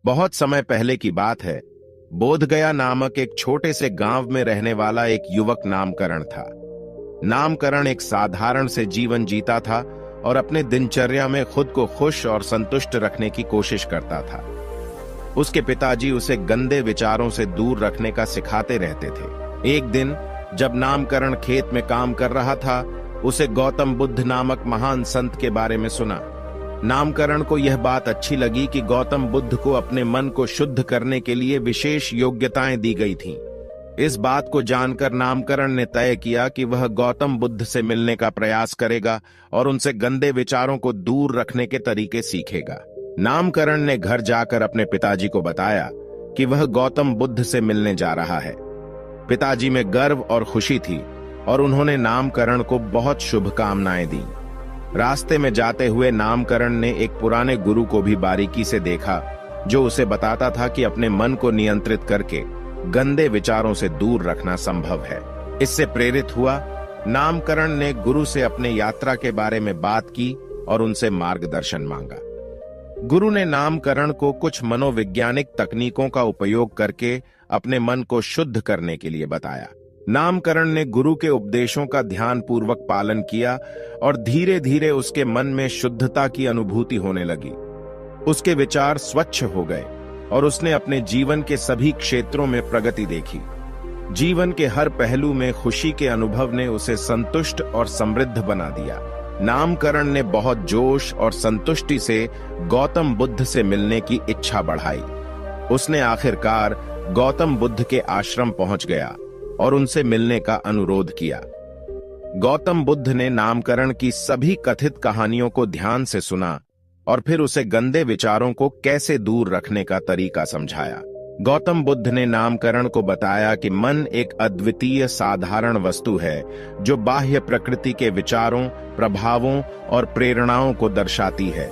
बहुत समय पहले की बात है। बोधगया नामक एक छोटे से गांव में रहने वाला एक युवक नामकरण था। नामकरण एक साधारण से जीवन जीता था और अपने दिनचर्या में खुद को खुश और संतुष्ट रखने की कोशिश करता था। उसके पिताजी उसे गंदे विचारों से दूर रखने का सिखाते रहते थे। एक दिन जब नामकरण खेत में काम कर रहा था, उसे गौतम बुद्ध नामक महान संत के बारे में सुना। नामकरण को यह बात अच्छी लगी कि गौतम बुद्ध को अपने मन को शुद्ध करने के लिए विशेष योग्यताएं दी गई थीं। इस बात को जानकर नामकरण ने तय किया कि वह गौतम बुद्ध से मिलने का प्रयास करेगा और उनसे गंदे विचारों को दूर रखने के तरीके सीखेगा। नामकरण ने घर जाकर अपने पिताजी को बताया कि वह गौतम बुद्ध से मिलने जा रहा है। पिताजी में गर्व और खुशी थी और उन्होंने नामकरण को बहुत शुभकामनाएं दी। रास्ते में जाते हुए नामकरण ने एक पुराने गुरु को भी बारीकी से देखा, जो उसे बताता था कि अपने मन को नियंत्रित करके गंदे विचारों से दूर रखना संभव है। इससे प्रेरित हुआ नामकरण ने गुरु से अपने यात्रा के बारे में बात की और उनसे मार्गदर्शन मांगा। गुरु ने नामकरण को कुछ मनोवैज्ञानिक तकनीकों का उपयोग करके अपने मन को शुद्ध करने के लिए बताया। नामकरण ने गुरु के उपदेशों का ध्यानपूर्वक पालन किया और धीरे धीरे उसके मन में शुद्धता की अनुभूति होने लगी। उसके विचार स्वच्छ हो गए और उसने अपने जीवन के सभी क्षेत्रों में प्रगति देखी। जीवन के हर पहलू में खुशी के अनुभव ने उसे संतुष्ट और समृद्ध बना दिया। नामकरण ने बहुत जोश और संतुष्टि से गौतम बुद्ध से मिलने की इच्छा बढ़ाई। उसने आखिरकार गौतम बुद्ध के आश्रम पहुंच गया और उनसे मिलने का अनुरोध किया। गौतम बुद्ध ने नामकरण की सभी कथित कहानियों को ध्यान से सुना और फिर उसे गंदे विचारों को कैसे दूर रखने का तरीका समझाया। गौतम बुद्ध ने नामकरण को बताया कि मन एक अद्वितीय साधारण वस्तु है जो बाह्य प्रकृति के विचारों, प्रभावों और प्रेरणाओं को दर्शाती है।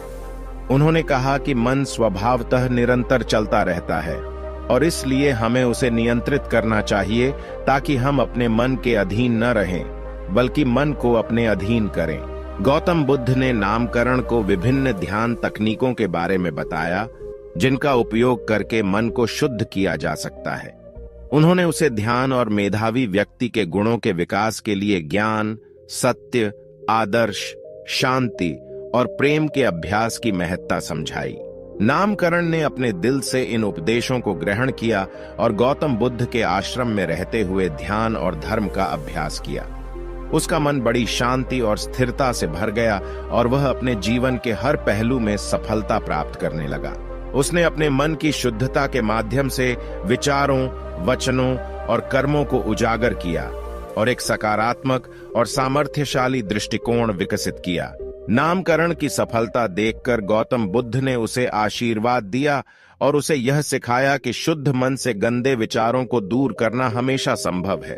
उन्होंने कहा कि मन स्वभावतः निरंतर चलता रहता है और इसलिए हमें उसे नियंत्रित करना चाहिए ताकि हम अपने मन के अधीन न रहें, बल्कि मन को अपने अधीन करें। गौतम बुद्ध ने नामकरण को विभिन्न ध्यान तकनीकों के बारे में बताया, जिनका उपयोग करके मन को शुद्ध किया जा सकता है। उन्होंने उसे ध्यान और मेधावी व्यक्ति के गुणों के विकास के लिए ज्ञान, सत्य, आदर्श, शांति और प्रेम के अभ्यास की महत्ता समझाई। नामकरण ने अपने दिल से इन उपदेशों को ग्रहण किया और गौतम बुद्ध के आश्रम में रहते हुए ध्यान और धर्म का अभ्यास किया। उसका मन बड़ी शांति और स्थिरता से भर गया और वह अपने जीवन के हर पहलू में सफलता प्राप्त करने लगा। उसने अपने मन की शुद्धता के माध्यम से विचारों, वचनों और कर्मों को उजागर किया और एक सकारात्मक और सामर्थ्यशाली दृष्टिकोण विकसित किया। नामकरण की सफलता देखकर गौतम बुद्ध ने उसे आशीर्वाद दिया और उसे यह सिखाया कि शुद्ध मन से गंदे विचारों को दूर करना हमेशा संभव है।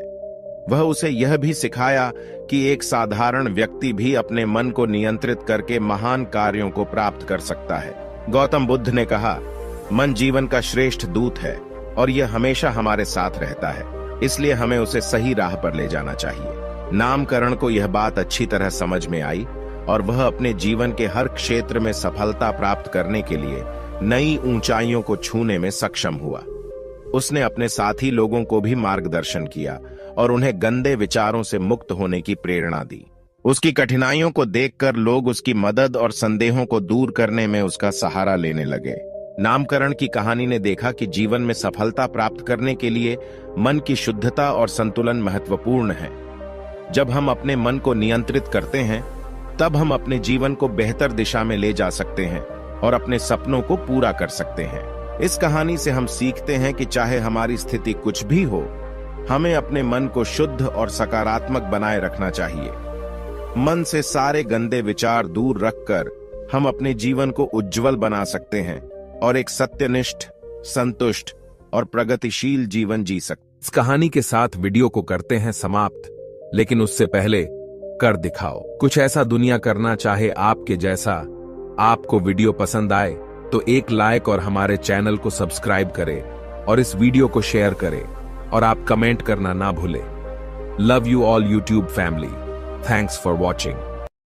वह उसे यह भी सिखाया कि एक साधारण व्यक्ति भी अपने मन को नियंत्रित करके महान कार्यों को प्राप्त कर सकता है। गौतम बुद्ध ने कहा, मन जीवन का श्रेष्ठ दूत है और यह हमेशा हमारे साथ रहता है, इसलिए हमें उसे सही राह पर ले जाना चाहिए। नामकरण को यह बात अच्छी तरह समझ में आई और वह अपने जीवन के हर क्षेत्र में सफलता प्राप्त करने के लिए नई ऊंचाइयों को छूने में सक्षम हुआ। उसने अपने साथी लोगों को भी मार्गदर्शन किया और उन्हें गंदे विचारों से मुक्त होने की प्रेरणा दी। उसकी कठिनाइयों को देखकर लोग उसकी मदद और संदेहों को दूर करने में उसका सहारा लेने लगे। नामकरण की कहानी ने देखा कि जीवन में सफलता प्राप्त करने के लिए मन की शुद्धता और संतुलन महत्वपूर्ण है। जब हम अपने मन को नियंत्रित करते हैं, तब हम अपने जीवन को बेहतर दिशा में ले जा सकते हैं और अपने सपनों को पूरा कर सकते हैं। इस कहानी से हम सीखते हैं कि चाहे हमारी स्थिति कुछ भी हो, हमें अपने मन को शुद्ध और सकारात्मक बनाए रखना चाहिए। मन से सारे गंदे विचार दूर रखकर हम अपने जीवन को उज्जवल बना सकते हैं और एक सत्यनिष्ठ, संतुष्ट और प्रगतिशील जीवन जी सकते। इस कहानी के साथ वीडियो को करते हैं समाप्त, लेकिन उससे पहले कर दिखाओ कुछ ऐसा दुनिया करना चाहे आपके जैसा। आपको वीडियो पसंद आए तो एक लाइक और हमारे चैनल को सब्सक्राइब करें और इस वीडियो को शेयर करें और आप कमेंट करना ना भूलें। Love you all YouTube family. Thanks for watching.